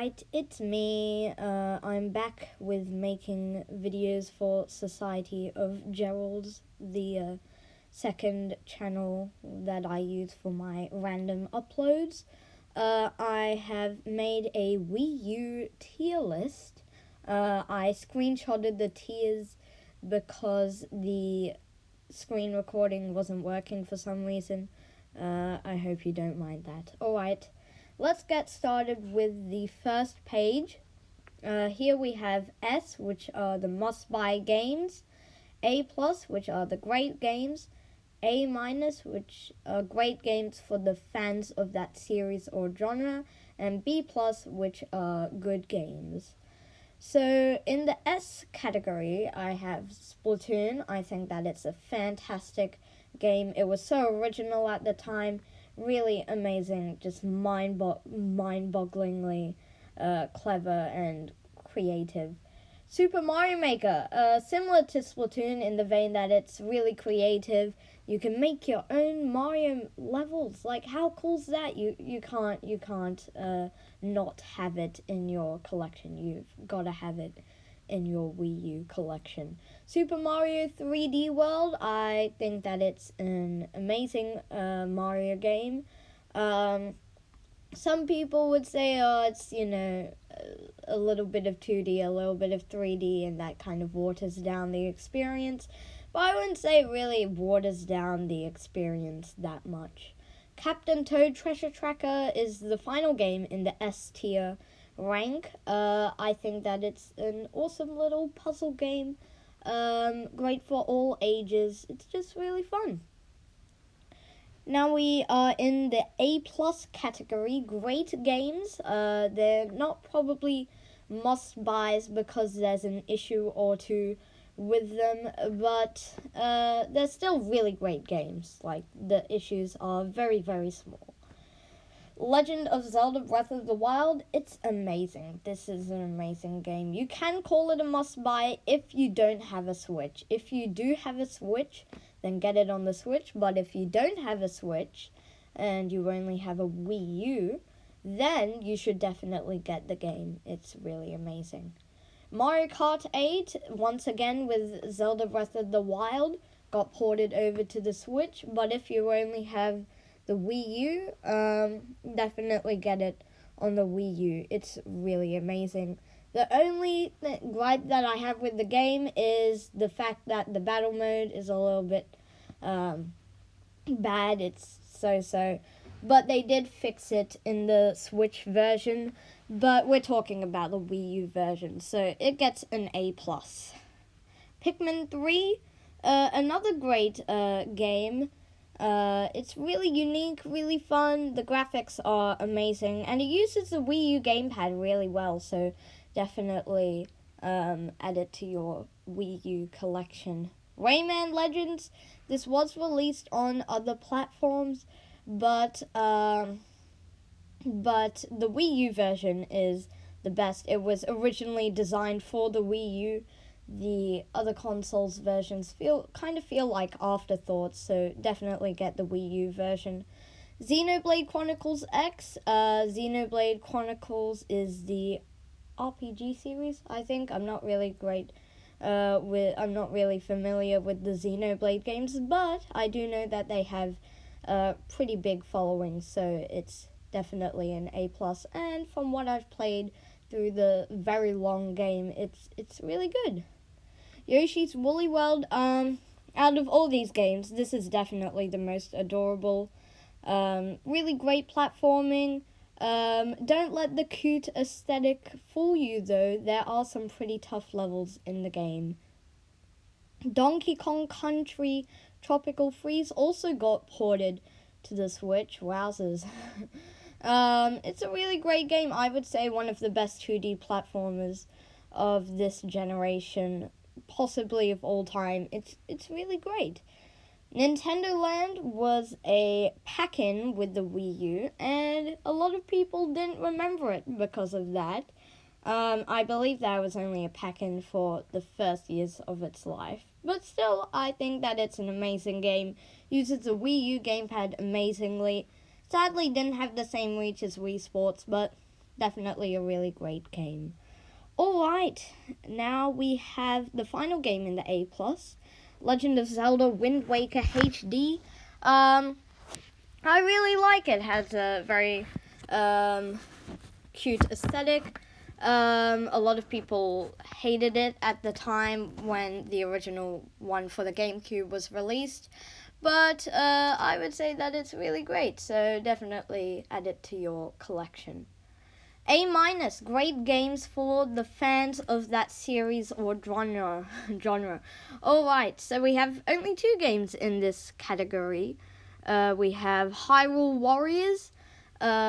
Alright, it's me. I'm back with making videos for Society of Geralds, the second channel that I use for my random uploads. I have made a Wii U tier list. I screenshotted the tiers because the screen recording wasn't working for some reason. I hope you don't mind that. Alright. Let's get started with the first page. Here we have S, which are the must-buy games, A+, which are the great games, A-, which are great games for the fans of that series or genre, and B+, which are good games. So in the S category, I have Splatoon. I think that it's a fantastic game. It was so original at the time. Really amazing, just mind-bogglingly clever and creative. Super Mario Maker, similar to Splatoon in the vein that it's really creative. You can make your own Mario levels. Like, how cool's that? You can't not have it in your collection. You've got to have it in your Wii U collection. Super Mario 3D World, I think that it's an amazing Mario game. Some people would say, it's, a little bit of 2D, a little bit of 3D, and that kind of waters down the experience. But I wouldn't say it really waters down the experience that much. Captain Toad Treasure Tracker is the final game in the S tier rank. I think that it's an awesome little puzzle game. Great for all ages. It's just really fun. Now we are in the A+ category, great games. They're not probably must-buys because there's an issue or two with them, but they're still really great games. Like, the issues are very, very small. Legend of Zelda Breath of the Wild, it's amazing. This is an amazing game. You can call it a must-buy if you don't have a Switch. If you do have a Switch, then get it on the Switch. But if you don't have a Switch and you only have a Wii U, then you should definitely get the game. It's really amazing. Mario Kart 8, once again with Zelda Breath of the Wild, got ported over to the Switch. But if you only have the Wii U, definitely get it on the Wii U. It's really amazing. The only gripe that I have with the game is the fact that the battle mode is a little bit bad. It's so-so. But they did fix it in the Switch version. But we're talking about the Wii U version, so it gets an A+. Pikmin 3, another great game. It's really unique, really fun. The graphics are amazing, and it uses the Wii U gamepad really well, so definitely add it to your Wii U collection. Rayman Legends, this was released on other platforms, but the Wii U version is the best. It was originally designed for the Wii U. The other consoles versions feel like afterthoughts, so definitely get the Wii U version. Xenoblade Chronicles X. Xenoblade Chronicles is the RPG series, I think. I'm not really familiar with the Xenoblade games, but I do know that they have a pretty big following, so it's definitely an A+. And from what I've played through the very long game, it's really good. Yoshi's Woolly World, out of all these games, this is definitely the most adorable. Really great platforming. Don't let the cute aesthetic fool you, though. There are some pretty tough levels in the game. Donkey Kong Country Tropical Freeze also got ported to the Switch. Wowzers. It's a really great game. I would say one of the best 2D platformers of this generation, possibly of all time. It's really great. Nintendo Land was a pack-in with the Wii U, and a lot of people didn't remember it because of that. I believe that was only a pack-in for the first years of its life. But still, I think that it's an amazing game. Uses the Wii U gamepad amazingly. Sadly, didn't have the same reach as Wii Sports, but Definitely a really great game. Alright, now we have the final game in the A+, Legend of Zelda Wind Waker HD. I really like it. It has a very cute aesthetic. A lot of people hated it at the time when the original one for the GameCube was released. But I would say that it's really great, so definitely add it to your collection. A minus, great games for the fans of that series or genre. Alright, so we have only 2 games in this category. We have Hyrule Warriors,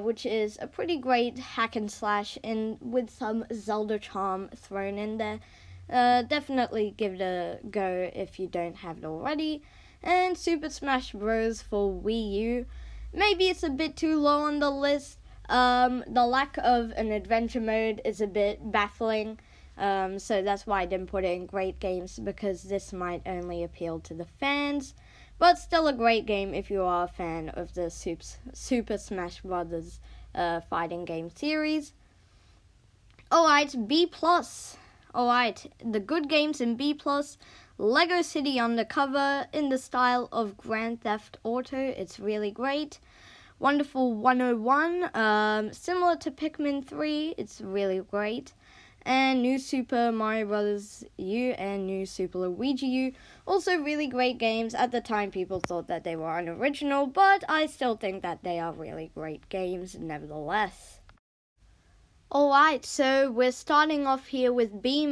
which is a pretty great hack and slash with some Zelda charm thrown in there. Definitely give it a go if you don't have it already. And Super Smash Bros. For Wii U. Maybe it's a bit too low on the list. The lack of an adventure mode is a bit baffling. So that's why I didn't put it in great games, because this might only appeal to the fans. But still a great game if you are a fan of the Super Smash Bros. Fighting game series. Alright, B+. Alright, the good games in B+. Lego City Undercover in the style of Grand Theft Auto. It's really great. Wonderful 101, similar to Pikmin 3. It's really great. And New Super Mario Bros. U and New Super Luigi U. Also really great games. At the time, people thought that they were unoriginal, but I still think that they are really great games nevertheless. Alright, so we're starting off here with B-,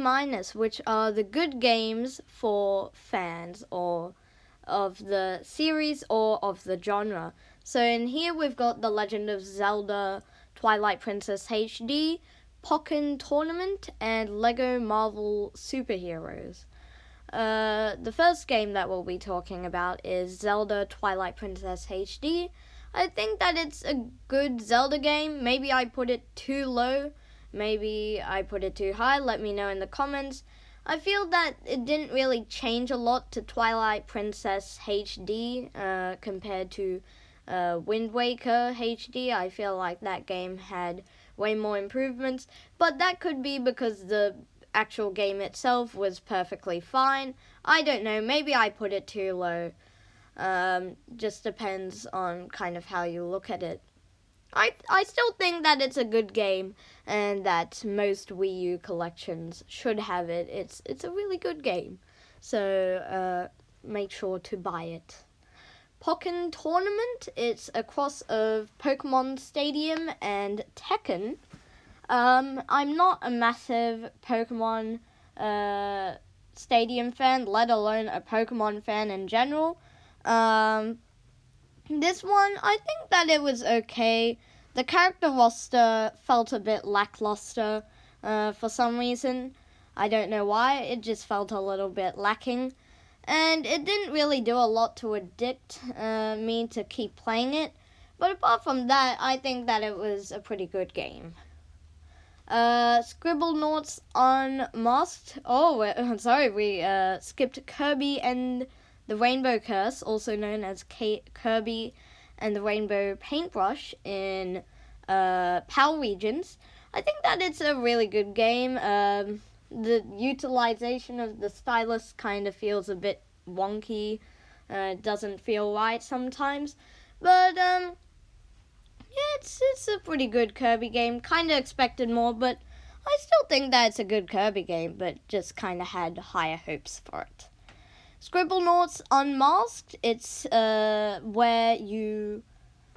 which are the good games for fans or of the series or of the genre. So in here we've got The Legend of Zelda Twilight Princess HD, Pokken Tournament, and Lego Marvel Superheroes. The first game that we'll be talking about is Zelda Twilight Princess HD. I think that it's a good Zelda game. Maybe I put it too low. Maybe I put it too high. Let me know in the comments. I feel that it didn't really change a lot to Twilight Princess HD compared to Wind Waker HD. I feel like that game had way more improvements, but that could be because the actual game itself was perfectly fine. I don't know, maybe I put it too low. Just depends on kind of how you look at it. I still think that it's a good game and that most Wii U collections should have it. It's a really good game. So make sure to buy it. Pokken Tournament, it's a cross of Pokemon Stadium and Tekken. I'm not a massive Pokemon Stadium fan, let alone a Pokemon fan in general. This one, I think that it was okay. The character roster felt a bit lackluster for some reason. I don't know why, it just felt a little bit lacking. And it didn't really do a lot to addict me to keep playing it. But apart from that, I think that it was a pretty good game. Scribblenauts Unmasked. Oh, sorry, we skipped Kirby and the Rainbow Curse, also known as Kirby and the Rainbow Paintbrush in PAL regions. I think that it's a really good game. The utilization of the stylus kind of feels a bit wonky. It doesn't feel right sometimes. But, yeah, it's a pretty good Kirby game. Kind of expected more, but I still think that it's a good Kirby game, but just kind of had higher hopes for it. Scribblenauts Unmasked. It's where you.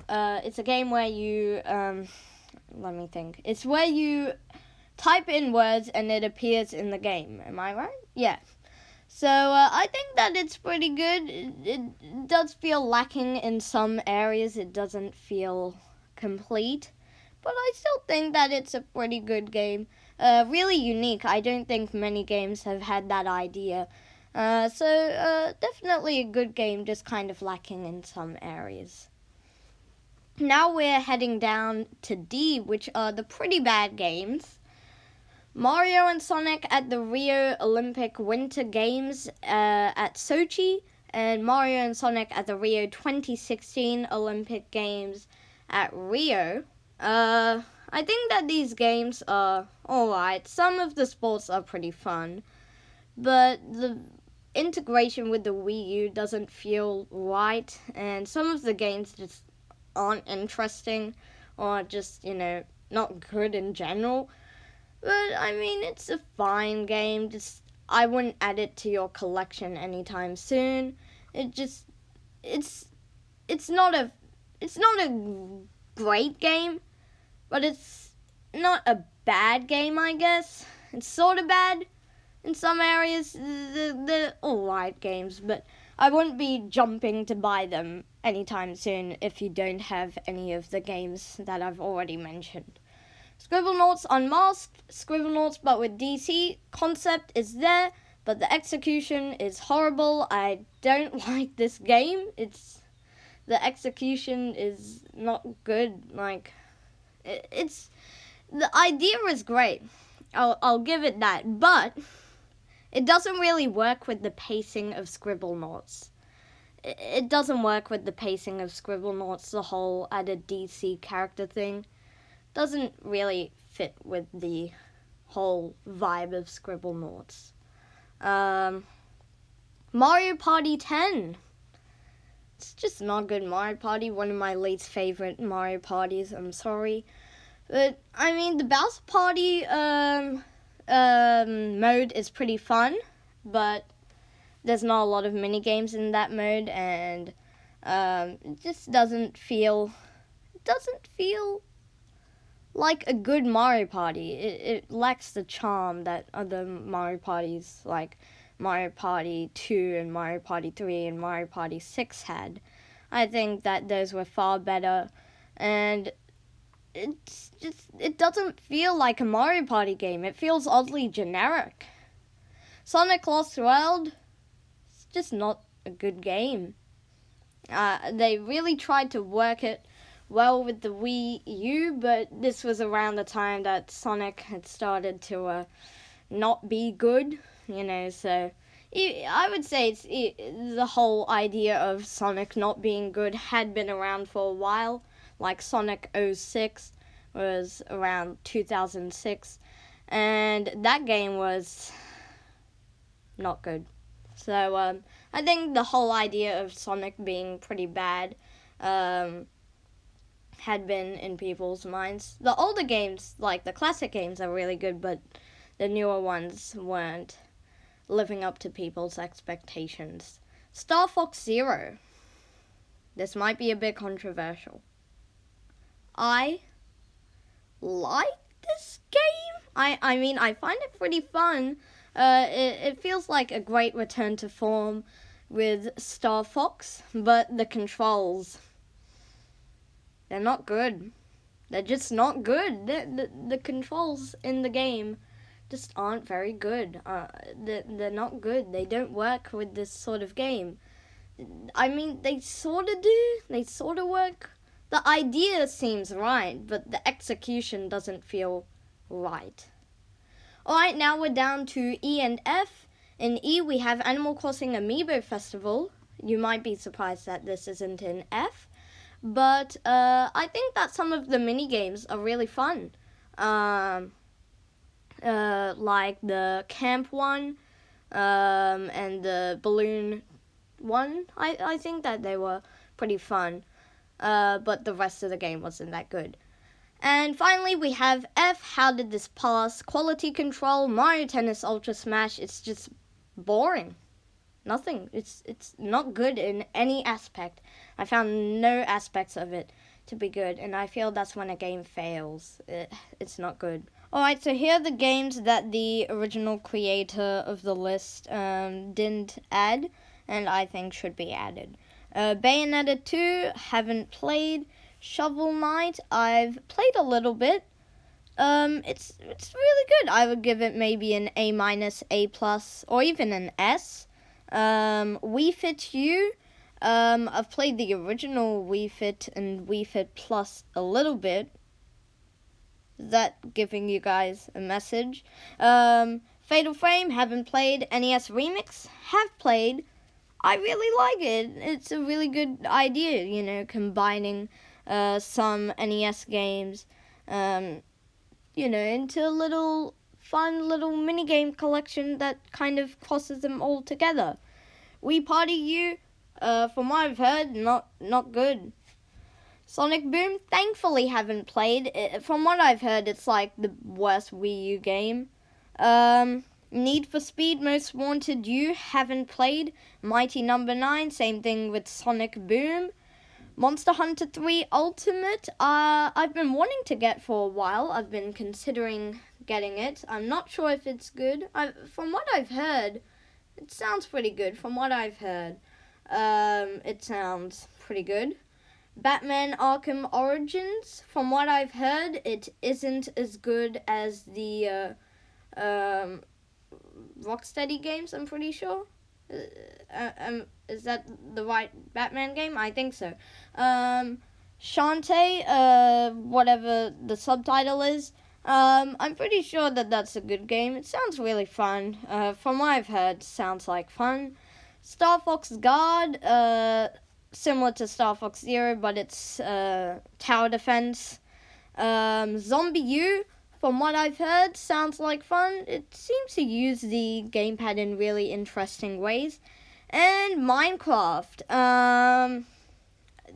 It's a game where you. Let me think. It's where you type in words and it appears in the game. Am I right? Yeah. So I think that it's pretty good. It does feel lacking in some areas. It doesn't feel complete, but I still think that it's a pretty good game. Really unique. I don't think many games have had that idea. So definitely a good game, just kind of lacking in some areas. Now we're heading down to D, which are the pretty bad games. Mario and Sonic at the Rio Olympic Winter Games at Sochi, and Mario and Sonic at the Rio 2016 Olympic Games at Rio. I think that these games are alright. Some of the sports are pretty fun, but the integration with the Wii U doesn't feel right, and some of the games just aren't interesting or just, not good in general. But I mean, it's a fine game. Just I wouldn't add it to your collection anytime soon. It's it's not a it's not a great game, but it's not a bad game, I guess. It's sort of bad in some areas. They're alright games, but I wouldn't be jumping to buy them anytime soon if you don't have any of the games that I've already mentioned. Scribblenauts Unmasked, Scribblenauts but with DC. Concept is there, but the execution is horrible. I don't like this game. The execution is not good. It's the idea is great. I'll give it that, but it doesn't really work with the pacing of Scribblenauts. It doesn't work with the pacing of Scribblenauts. The whole added DC character thing doesn't really fit with the whole vibe of Scribblenauts. Mario Party 10. It's just not good. Mario Party, one of my least favorite Mario Parties. I'm sorry. But, I mean, the Bowser Party mode is pretty fun, but there's not a lot of mini games in that mode, and it just doesn't feel like a good Mario Party. It lacks the charm that other Mario Parties like Mario Party 2 and Mario Party 3 and Mario Party 6 had. I think that those were far better, and it doesn't feel like a Mario Party game. It feels oddly generic. Sonic Lost World, it's just not a good game. They really tried to work it well with the Wii U, but this was around the time that Sonic had started to not be good, so I would say the whole idea of Sonic not being good had been around for a while. Like Sonic 06 was around 2006, and that game was not good. So I think the whole idea of Sonic being pretty bad had been in people's minds. The older games, like the classic games, are really good, but the newer ones weren't living up to people's expectations. Star Fox Zero. This might be a bit controversial. I like this game. I mean, I find it pretty fun. It feels like a great return to form with Star Fox, but the controls, they're not good. They're just not good. The controls in the game just aren't very good. They're not good. They don't work with this sort of game. I mean, they sort of do. They sort of work. The idea seems right, but the execution doesn't feel right. Alright, now we're down to E and F. In E, we have Animal Crossing Amiibo Festival. You might be surprised that this isn't in F. But I think that some of the mini-games are really fun. Like the camp one and the balloon one. I think that they were pretty fun. But the rest of the game wasn't that good. And finally, we have F, How Did This Pass? Quality Control, Mario Tennis Ultra Smash. It's just boring. Nothing. It's not good in any aspect. I found no aspects of it to be good, and I feel that's when a game fails. It's not good. Alright, so here are the games that the original creator of the list didn't add, and I think should be added. Bayonetta 2, haven't played. Shovel Knight, I've played a little bit. It's really good. I would give it maybe an A-, A+, or even an S. Wii Fit U, I've played the original Wii Fit and Wii Fit Plus a little bit. Is that giving you guys a message? Fatal Frame, haven't played. NES Remix, have played. I really like it. It's a really good idea, combining some NES games into a little fun little minigame collection that kind of crosses them all together. Wii Party U, from what I've heard, not good. Sonic Boom, thankfully haven't played. From what I've heard, it's like the worst Wii U game. Need for Speed Most Wanted U, haven't played. Mighty Number 9, same thing with Sonic Boom. Monster Hunter 3 Ultimate, I've been wanting to get for a while. I've been considering getting it. I'm not sure if it's good. From what I've heard, it sounds pretty good. From what I've heard, it sounds pretty good. Batman Arkham Origins, from what I've heard, it isn't as good as the Rocksteady games, I'm pretty sure. Is that the right Batman game? I think so. Shantae, whatever the subtitle is, I'm pretty sure that that's a good game. It sounds really fun. From what I've heard, sounds like fun. Star Fox Guard, similar to Star Fox Zero, but it's tower defense. Zombie U, from what I've heard, sounds like fun. It seems to use the gamepad in really interesting ways. And Minecraft.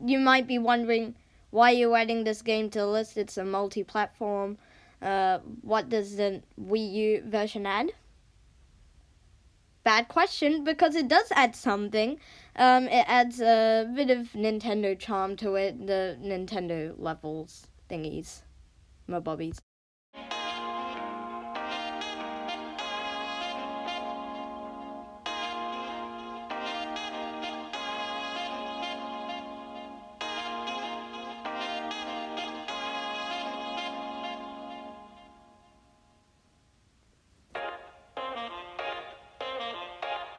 You might be wondering why you're adding this game to the list. It's a multi-platform. What does the Wii U version add? Bad question, because it does add something. It adds a bit of Nintendo charm to it. The Nintendo levels thingies. My bobbies.